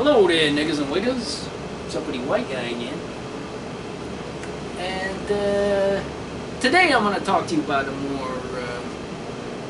Hello there, niggas and wiggers. What's up with the white guy again? And today I'm going to talk to you about a more,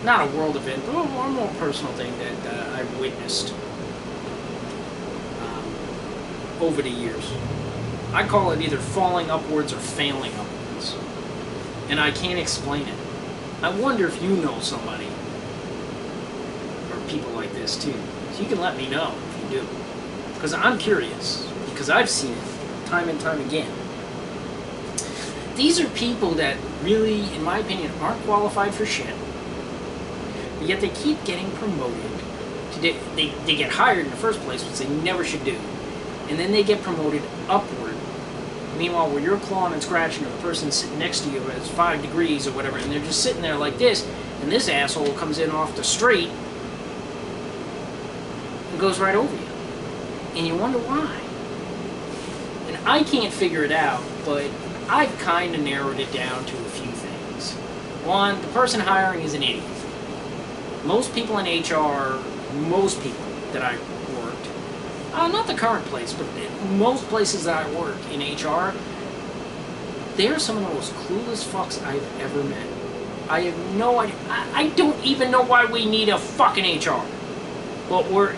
not a world event, but a more personal thing that I've witnessed over the years. I call it either falling upwards or failing upwards. And I can't explain it. I wonder if you know somebody or people like this too. So you can let me know if you do. Because I'm curious. Because I've seen it time and time again. These are people that really, in my opinion, aren't qualified for shit. But yet they keep getting promoted. They get hired in the first place, which they never should do. And then they get promoted upward. Meanwhile, where you're clawing and scratching, or the person sitting next to you has 5 degrees or whatever, and they're just sitting there like this, and this asshole comes in off the street and goes right over you. And you wonder why. And I can't figure it out, but I've kind of narrowed it down to a few things. One, the person hiring is an idiot. Most people in HR, most people that I worked, not the current place, but most places that I work in HR, they're some of the most clueless fucks I've ever met. I have no idea. I don't even know why we need a fucking HR. But we're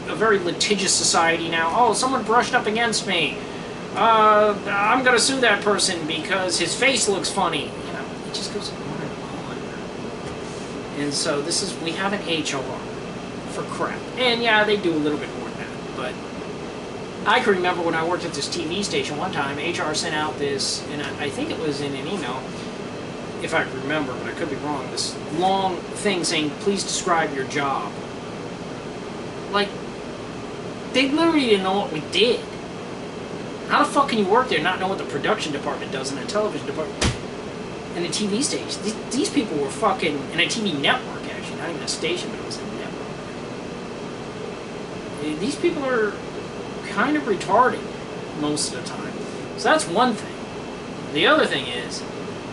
a very litigious society now. Oh, someone brushed up against me. I'm gonna sue that person because his face looks funny. You know, it just goes on and on. And so we have an HR for crap. And yeah, they do a little bit more than that. But I can remember when I worked at this TV station one time, HR sent out this, and I think it was in an email, if I remember, but I could be wrong, this long thing saying, please describe your job. Like, they literally didn't know what we did. How the fuck can you work there and not know what the production department does in a television department and a TV station? These people were fucking in a TV network, actually, not even a station, but it was a network. These people are kind of retarded most of the time. So that's one thing. The other thing is,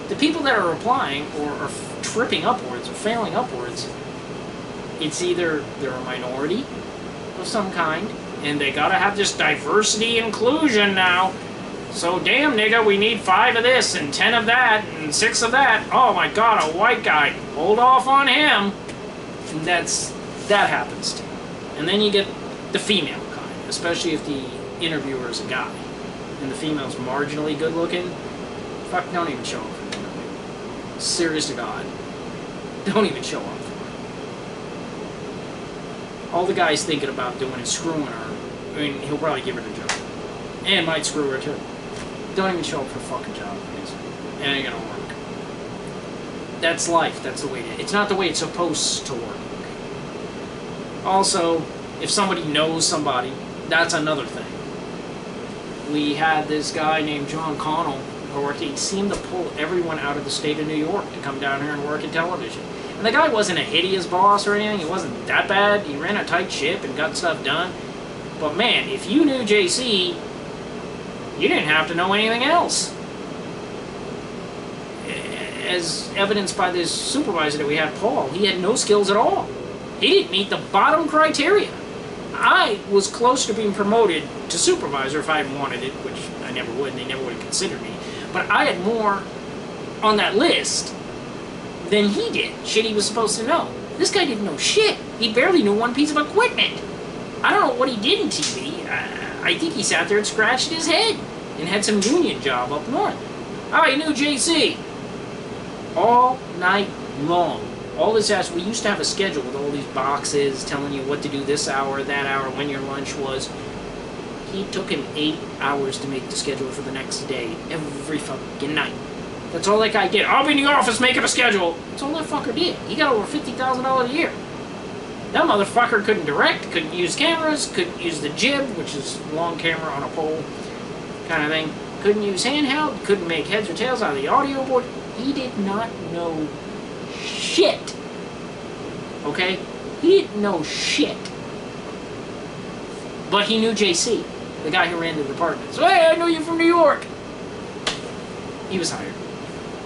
the people that are applying or are tripping upwards or failing upwards, it's either they're a minority of some kind, and they gotta have this diversity inclusion now. So damn nigga, we need 5 of this and 10 of that and 6 of that. Oh my god, a white guy. Hold off on him. And that happens too. And then you get the female kind, especially if the interviewer is a guy and the female's marginally good looking. Fuck, don't even show up for the interview. Serious to God. Don't even show up. All the guy's thinking about doing is screwing her. I mean, he'll probably give her the job. And might screw her too. Don't even show up for a fucking job, please. It ain't gonna work. That's life. That's the way it's not the way it's supposed to work. Also, if somebody knows somebody, that's another thing. We had this guy named John Connell who worked. He seemed to pull everyone out of the state of New York to come down here and work in television. And the guy wasn't a hideous boss or anything. He wasn't that bad. He ran a tight ship and got stuff done. But man, if you knew JC, you didn't have to know anything else. As evidenced by this supervisor that we had, Paul, he had no skills at all. He didn't meet the bottom criteria. I was close to being promoted to supervisor if I had wanted it, which I never would, and they never would have considered me. But I had more on that list than he did. Shit he was supposed to know. This guy didn't know shit. He barely knew one piece of equipment. I don't know what he did in TV. I think he sat there and scratched his head and had some union job up north. Oh, he knew JC. All night long. All this ass, we used to have a schedule with all these boxes telling you what to do this hour, that hour, when your lunch was. He took him 8 hours to make the schedule for the next day, every fucking night. That's all that guy did. I'll be in the office making a schedule. That's all that fucker did. He got over $50,000 a year. That motherfucker couldn't direct, couldn't use cameras, couldn't use the jib, which is a long camera on a pole kind of thing. Couldn't use handheld, couldn't make heads or tails out of the audio board. He did not know shit. Okay? He didn't know shit. But he knew JC, the guy who ran the department. So, hey, I know you from New York. He was hired.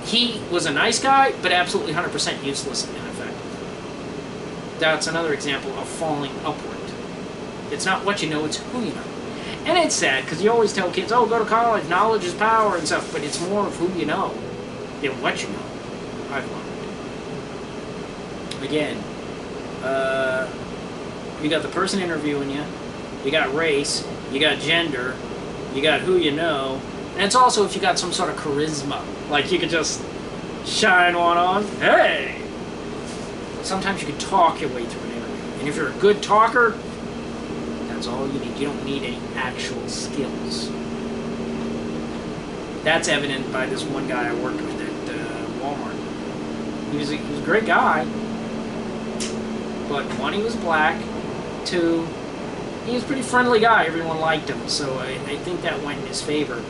He was a nice guy, but absolutely 100% useless and ineffective. That's another example of falling upward. It's not what you know, it's who you know. And it's sad, because you always tell kids, oh, go to college, knowledge is power and stuff, but it's more of who you know than what you know, I've learned. Again, you got the person interviewing you, you got race, you got gender, you got who you know, and it's also if you got some sort of charisma. Like, you could just shine one on, hey! Sometimes you can talk your way through an interview. And if you're a good talker, that's all you need. You don't need any actual skills. That's evident by this one guy I worked with at Walmart. He was a great guy, but one, he was black. Two, he was a pretty friendly guy. Everyone liked him, so I think that went in his favor.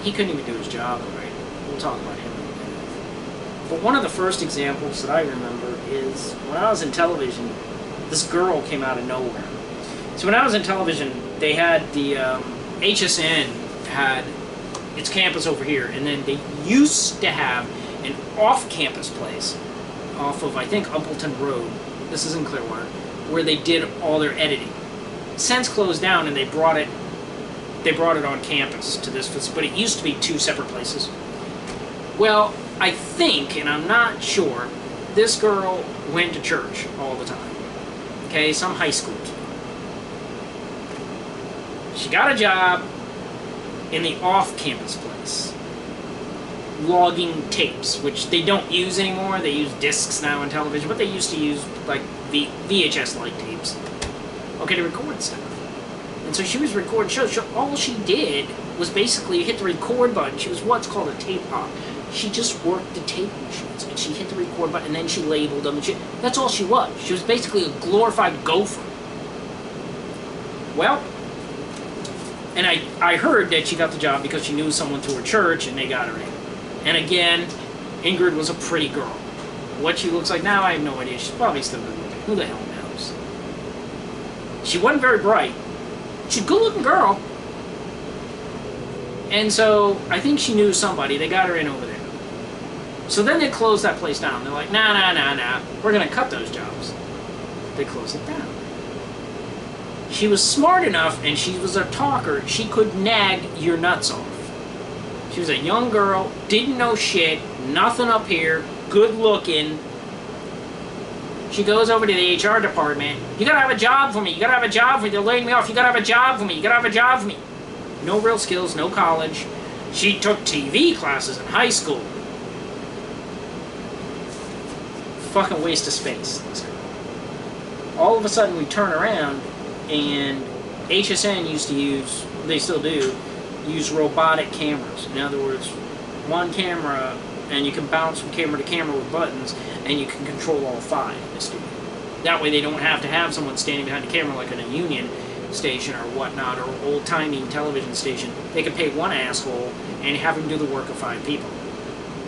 He couldn't even do his job right. We'll talk about him in a minute. But one of the first examples that I remember is when I was in television, this girl came out of nowhere. So when I was in television, they had the HSN had its campus over here, and then they used to have an off-campus place off of, I think, Umpleton Road. This is in Clearwater, where they did all their editing. Since closed down, and they brought it on campus to this, but it used to be two separate places. Well, I think, and I'm not sure, this girl went to church all the time. Okay, some high school kid. She got a job in the off-campus place, logging tapes, which they don't use anymore. They use discs now in television, but they used to use, like, the VHS-like tapes, okay, to record stuff. And so she was recording shows. All she did was basically hit the record button. She was what's called a tape hop. She just worked the tape machines, and she hit the record button, and then she labeled them. And that's all she was. She was basically a glorified gopher. Well, and I heard that she got the job because she knew someone through her church, and they got her in. And again, Ingrid was a pretty girl. What she looks like now, I have no idea. She's probably still good looking. Who the hell knows? She wasn't very bright. She's a good-looking girl. And so, I think she knew somebody. They got her in over there. So then they closed that place down. They're like, nah. We're going to cut those jobs. They closed it down. She was smart enough, and she was a talker, she could nag your nuts off. She was a young girl, didn't know shit, nothing up here, good looking. She goes over to the HR department. You gotta have a job for me. You gotta have a job for me. They're laying me off. You gotta have a job for me. You gotta have a job for me. No real skills, no college. She took TV classes in high school. Fucking waste of space, this girl. All of a sudden we turn around and HSN used to use, they still do, use robotic cameras. In other words, one camera, and you can bounce from camera to camera with buttons, and you can control all five in the studio. That way they don't have to have someone standing behind the camera like in a union station or whatnot, or old-timey television station. They could pay one asshole and have him do the work of 5 people.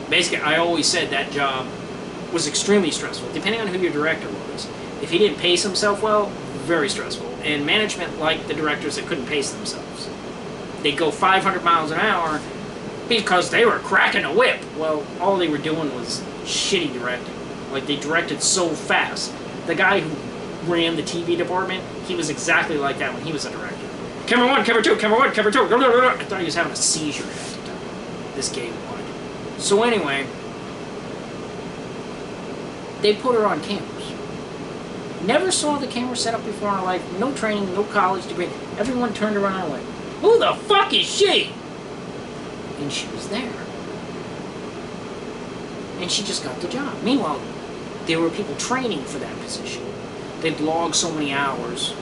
Basically, I always said that job was extremely stressful, depending on who your director was. If he didn't pace himself well, very stressful. And management liked the directors that couldn't pace themselves. They'd go 500 miles an hour because they were cracking a whip. Well, all they were doing was shitty directing. Like, they directed so fast. The guy who ran the TV department, he was exactly like that when he was a director. Camera 1, camera 2, camera 1, camera 2. I thought he was having a seizure at the time. This game would. So anyway, they put her on cameras. Never saw the camera set up before in her life. No training, no college degree. Everyone turned around and went, who the fuck is she? And she was there. And she just got the job. Meanwhile, there were people training for that position. They'd log so many hours.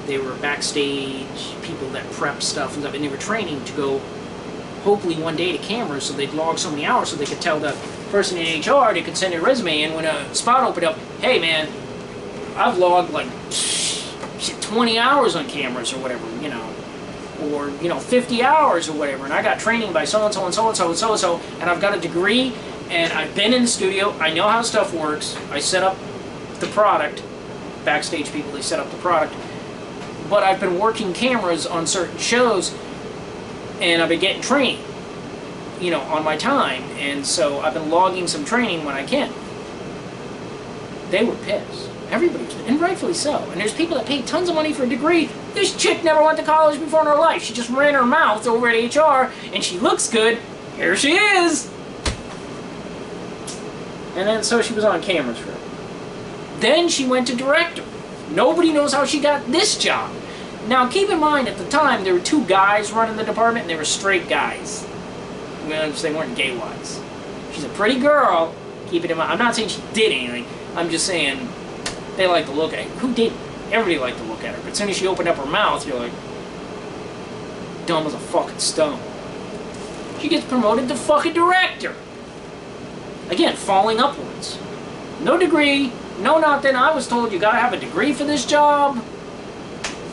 They were backstage, people that prep stuff and stuff, and they were training to go, hopefully one day, to cameras, so they'd log so many hours so they could tell the person in HR, they could send their resume in when a spot opened up, hey man, I've logged like 20 hours on cameras or whatever, you know, or, 50 hours or whatever, and I got training by so-and-so and so-and-so and so-and-so, and I've got a degree, and I've been in the studio, I know how stuff works, I set up the product, backstage people, they set up the product, but I've been working cameras on certain shows, and I've been getting training, on my time, and so I've been logging some training when I can. They were pissed. Everybody was, and rightfully so. And there's people that pay tons of money for a degree. This chick never went to college before in her life. She just ran her mouth over at HR, and she looks good. Here she is. And then so she was on cameras for it. Then she went to director. Nobody knows how she got this job. Now keep in mind, at the time, there were 2 guys running the department, and they were straight guys. They weren't gay-wise. She's a pretty girl. Keep it in mind. I'm not saying she did anything. I'm just saying they like to look at her. Who did? Everybody liked to look at her. But as soon as she opened up her mouth, you're like, dumb as a fucking stone. She gets promoted to fucking director. Again, falling upwards. No degree, no nothing. I was told you gotta have a degree for this job.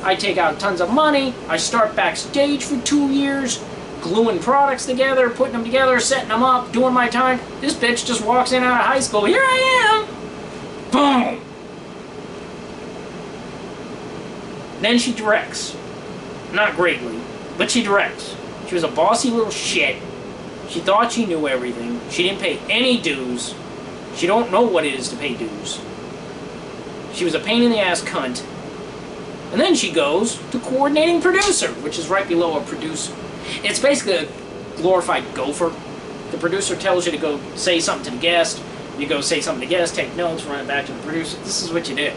I take out tons of money. I start backstage for 2 years, gluing products together, putting them together, setting them up, doing my time. This bitch just walks in out of high school. Here I am. Boom. Then she directs. Not greatly, but she directs. She was a bossy little shit. She thought she knew everything. She didn't pay any dues. She don't know what it is to pay dues. She was a pain in the ass cunt. And then she goes to coordinating producer, which is right below a producer. It's basically a glorified gopher. The producer tells you to go say something to the guest. You go say something to the guest, take notes, run it back to the producer. This is what you do.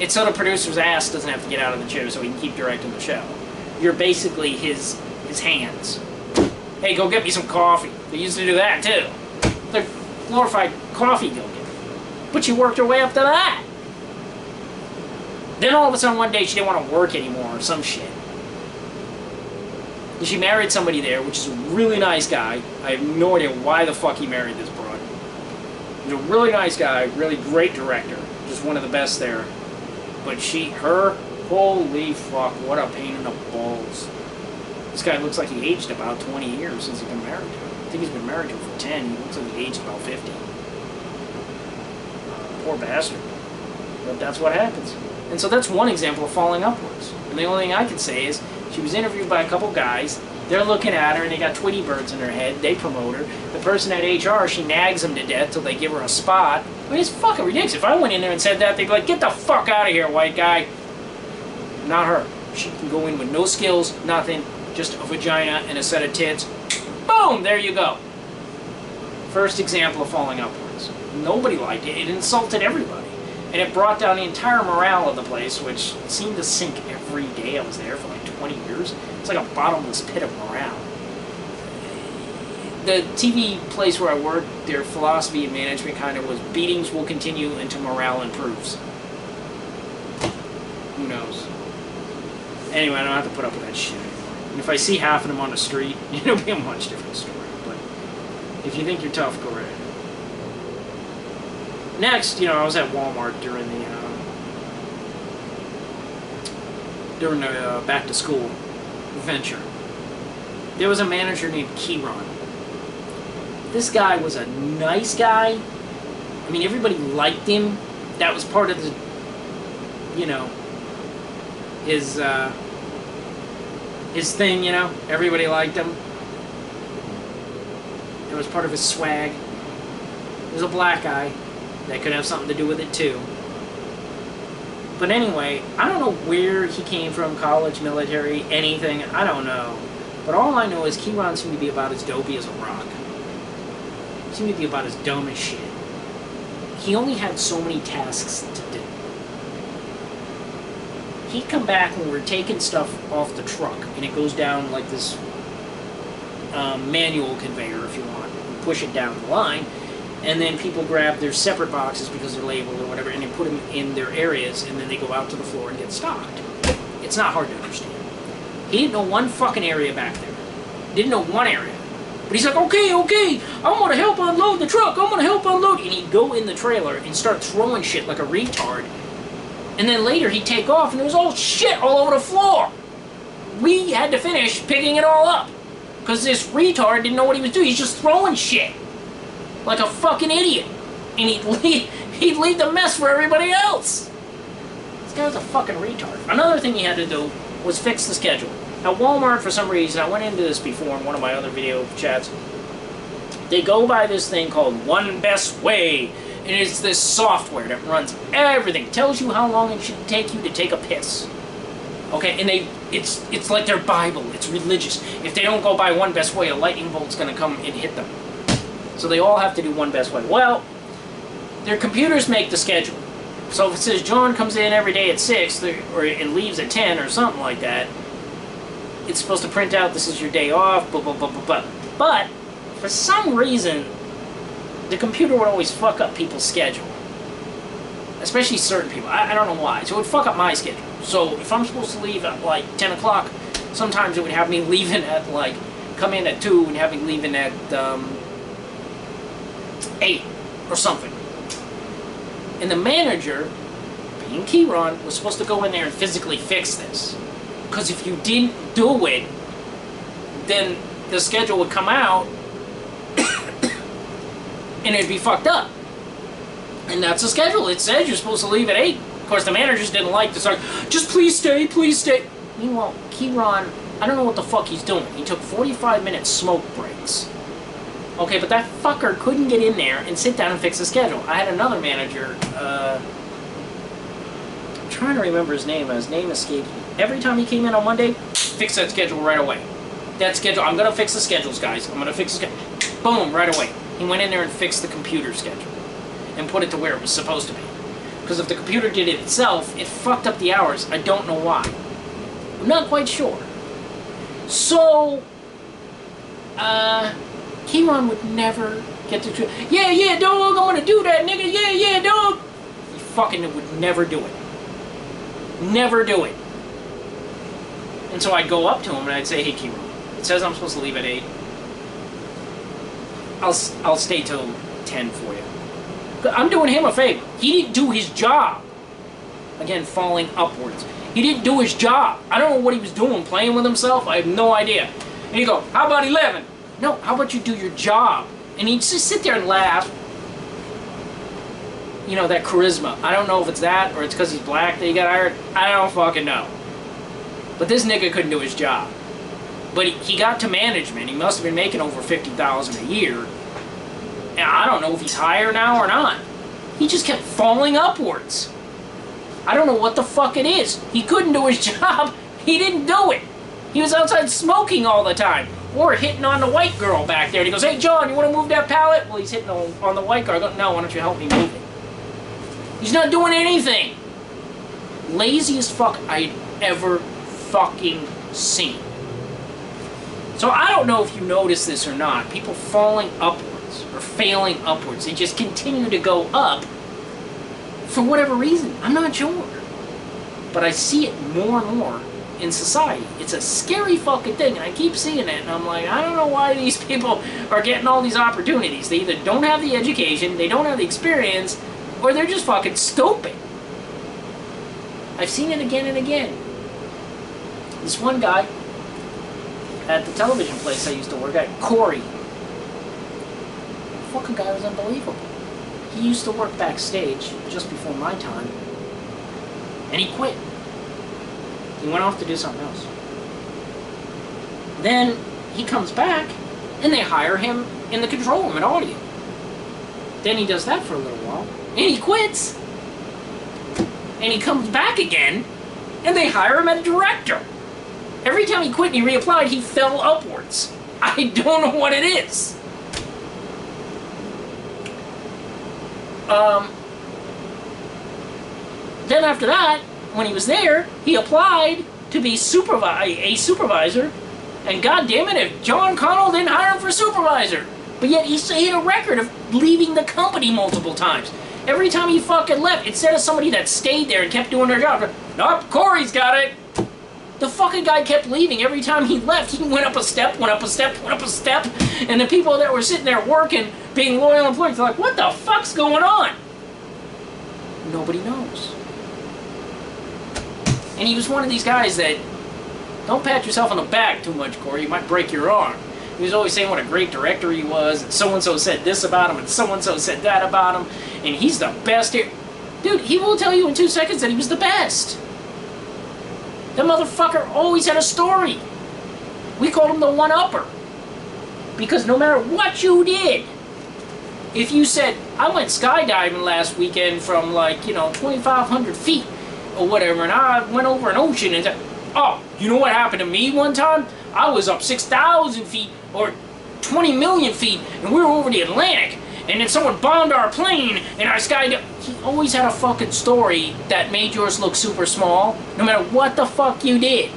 It's so the producer's ass doesn't have to get out of the chair so he can keep directing the show. You're basically his hands. Hey, go get me some coffee. They used to do that too. The glorified coffee go-getter. But she worked her way up to that. Then all of a sudden one day she didn't want to work anymore or some shit. And she married somebody there, which is a really nice guy. I have no idea why the fuck he married this broad. He's a really nice guy, really great director. Just one of the best there. But holy fuck, what a pain in the balls. This guy looks like he aged about 20 years since he's been married to her. I think he's been married to her for 10. He looks like he aged about 50. Poor bastard. But that's what happens. And so that's one example of falling upwards. And the only thing I can say is, she was interviewed by a couple guys. They're looking at her and they got Tweety birds in their head. They promote her. The person at HR, she nags them to death till they give her a spot. I mean, it's fucking ridiculous. If I went in there and said that, they'd be like, get the fuck out of here, white guy. Not her. She can go in with no skills, nothing, just a vagina and a set of tits. Boom! There you go. First example of falling upwards. Nobody liked it. It insulted everybody. And it brought down the entire morale of the place, which seemed to sink every day I was there for like 20 years. It's like a bottomless pit of morale. The TV place where I worked, their philosophy and management kind of was, beatings will continue until morale improves. Who knows? Anyway, I don't have to put up with that shit anymore. And if I see half of them on the street, it'll be a much different story. But if you think you're tough, go right ahead. Next, I was at Walmart during the back to school venture. There was a manager named Kieran. This guy was a nice guy. I mean, everybody liked him. That was part of the, his thing, Everybody liked him. It was part of his swag. He was a black guy. That could have something to do with it too. But anyway, I don't know where he came from, college, military, anything, I don't know. But all I know is Kieran seemed to be about as dopey as a rock. He seemed to be about as dumb as shit. He only had so many tasks to do. He'd come back when we were taking stuff off the truck, and it goes down like this manual conveyor, if you want. You push it down the line. And then people grab their separate boxes because they're labeled or whatever, and they put them in their areas, and then they go out to the floor and get stocked. It's not hard to understand. He didn't know one fucking area back there. Didn't know one area. But he's like, okay, I'm gonna help unload the truck, I'm gonna help unload. And he'd go in the trailer and start throwing shit like a retard. And then later he'd take off, and there was all shit all over the floor. We had to finish picking it all up. Because this retard didn't know what he was doing. He's just throwing shit. Like a fucking idiot. And he'd leave the mess for everybody else. This guy was a fucking retard. Another thing he had to do was fix the schedule. At Walmart, for some reason, I went into this before in one of my other video chats, they go by this thing called One Best Way. And it's this software that runs everything. Tells you how long it should take you to take a piss. Okay, and it's like their Bible. It's religious. If they don't go by one best way, a lightning bolt's going to come and hit them. So they all have to do one best way. Well, their computers make the schedule. So if it says John comes in every day at 6 and leaves at 10 or something like that, it's supposed to print out this is your day off, blah, blah, blah, blah, blah. But for some reason, the computer would always fuck up people's schedule. Especially certain people. I don't know why. So it would fuck up my schedule. So if I'm supposed to leave at like 10 o'clock, sometimes it would have me leaving at like, come in at 2 and have me leaving at 8 or something. And the manager, being Kieran, was supposed to go in there and physically fix this. Because if you didn't do it, then the schedule would come out and it'd be fucked up. And that's the schedule. It says you're supposed to leave at 8. Of course, the managers didn't like this. Like, just please stay, please stay. Meanwhile, Kieran, I don't know what the fuck he's doing. He took 45-minute smoke breaks. Okay, but that fucker couldn't get in there and sit down and fix the schedule. I had another manager, I'm trying to remember his name. His name escaped me. Every time he came in on Monday, fix that schedule right away. That schedule, I'm going to fix the schedules, guys. I'm going to fix the schedule. Boom, right away. He went in there and fixed the computer schedule and put it to where it was supposed to be. Because if the computer did it itself, it fucked up the hours. I don't know why. I'm not quite sure. So, Kieran would never get to... Yeah, dog, I'm gonna do that, nigga. Yeah, dog. He fucking would never do it. Never do it. And so I'd go up to him and I'd say, hey, Kieran, it says I'm supposed to leave at 8. I'll stay till 10 for you. I'm doing him a favor. He didn't do his job. Again, falling upwards. He didn't do his job. I don't know what he was doing, playing with himself. I have no idea. And you go, how about 11? No, how about you do your job? And he'd just sit there and laugh. You know, that charisma. I don't know if it's that or it's because he's black that he got hired. I don't fucking know. But this nigga couldn't do his job. But he got to management. He must have been making over $50,000 a year. And I don't know if he's higher now or not. He just kept falling upwards. I don't know what the fuck it is. He couldn't do his job. He didn't do it. He was outside smoking all the time. Or hitting on the white girl back there. And he goes, hey, John, you want to move that pallet? Well, he's hitting on the white girl. I go, no, why don't you help me move it? He's not doing anything. Laziest fuck I'd ever fucking seen. So I don't know if you notice this or not. People falling upwards or failing upwards. They just continue to go up for whatever reason. I'm not sure. But I see it more and more in society. It's a scary fucking thing. And I keep seeing it. And I'm like, I don't know why these people are getting all these opportunities. They either don't have the education, they don't have the experience, or they're just fucking stupid. I've seen it again and again. This one guy at the television place I used to work at, Corey. The fucking guy was unbelievable. He used to work backstage just before my time, and he quit. He went off to do something else. Then he comes back, and they hire him in the control room at audio. Then he does that for a little while, and he quits. And he comes back again, and they hire him as director. Every time he quit and he reapplied, he fell upwards. I don't know what it is. Then after that, when he was there, he applied to be a supervisor. And God damn it, if John Connell didn't hire him for supervisor. But yet he had a record of leaving the company multiple times. Every time he fucking left, instead of somebody that stayed there and kept doing their job, nope, Corey's got it. The fucking guy kept leaving. Every time he left, he went up a step, went up a step, went up a step. And the people that were sitting there working, being loyal employees, are like, what the fuck's going on? Nobody knows. And he was one of these guys that, don't pat yourself on the back too much, Corey. You might break your arm. He was always saying what a great director he was, and so-and-so said this about him, and so-and-so said that about him, and he's the best here. Dude, he will tell you in 2 seconds that he was the best. That motherfucker always had a story. We called him the one-upper. Because no matter what you did, if you said, I went skydiving last weekend from like, 2,500 feet or whatever, and I went over an ocean and said, oh, you know what happened to me one time? I was up 6,000 feet or 20 million feet, and we were over the Atlantic, and then someone bombed our plane, and I skydived. He always had a fucking story that made yours look super small, no matter what the fuck you did.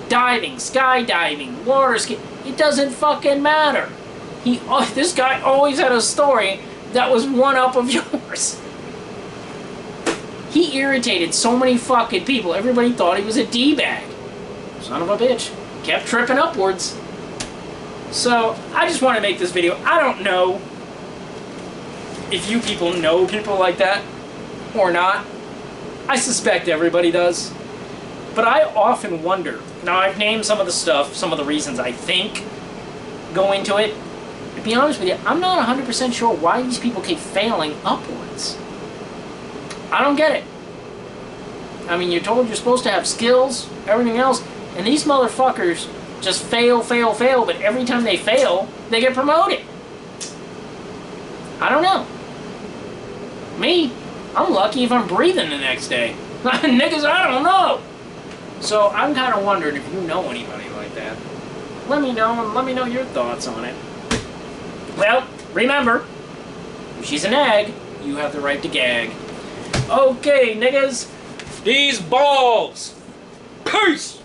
Diving, skydiving, water ski, it doesn't fucking matter. This guy always had a story that was one up of yours. He irritated so many fucking people. Everybody thought he was a D-bag. Son of a bitch. Kept tripping upwards. So, I just want to make this video. I don't know if you people know people like that or not. I suspect everybody does. But I often wonder. Now, I've named some of the stuff, some of the reasons I think go into it. To be honest with you, I'm not 100% sure why these people keep failing upwards. I don't get it. I mean, you're told you're supposed to have skills, everything else, and these motherfuckers just fail, but every time they fail, they get promoted. I don't know. Me, I'm lucky if I'm breathing the next day. Niggas, I don't know. So I'm kind of wondering if you know anybody like that. Let me know, and let me know your thoughts on it. Well, remember, if she's an egg, you have the right to gag. Okay, niggas, these balls. Peace!